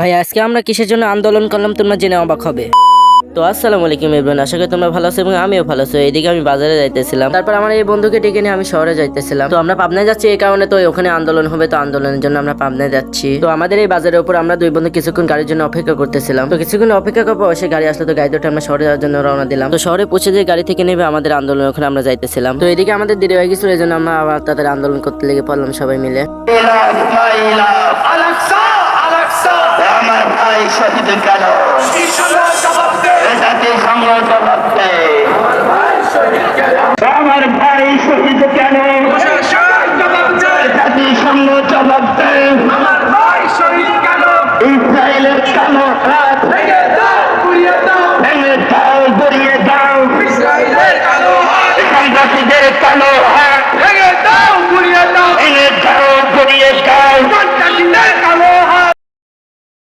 ভাই আজকে আমরা কিসের জন্য আন্দোলন করলাম তোমরা জেনে অবাক হবে। তো আসসালামু আলাইকুম এভরিওয়ান, আশা করি তোমরা ভালো আছো এবং আমিও ভালো আছি। এইদিকে আমি বাজারে যাইতেছিলাম, তারপর আমার এই বন্ধুকে ডেকে নিয়ে আমি শহরে যাইতেছিলাম। তো আমরা পাবনায় যাচ্ছি এই কারণে, তো ওখানে আন্দোলন হবে, তো আন্দোলনের জন্য আমরা পাবনায় যাচ্ছি। তো আমাদের এই বাজারের উপর আমরা দুই বন্ধু কিছুক্ষণ গাড়ির জন্য অপেক্ষা করতেছিলাম। তো কিছুক্ষণ অপেক্ষা করার পর সে গাড়ি আসলে, তো গাড়িতে আমরা শহরে যাওয়ার জন্য রওনা দিলাম। তো শহরে পৌঁছে যে গাড়ি থেকে নেবে আমাদের আন্দোলন, ওখানে আমরা যাইতেছিলাম। তো এদিকে আমাদের দেরি হয়ে গেছিল, এই জন্য আমরা আবার তাদের আন্দোলন করতে লেগে পড়লাম সবাই মিলে। আমার ভাই শহীদ কেন জাতিসংঘ জবাব দেয়। আমার ভাই শহীদ কেন জাতিসংঘ জবাব দেয়। ইসরায়েলের কালো হাত ভেঙে দাও গুড়িয়ে দাও। সন্ত্রাসীদের কালো হাত ভেঙে দাও গুড়িয়ে দাও। সন্ত্রাসীদের কালো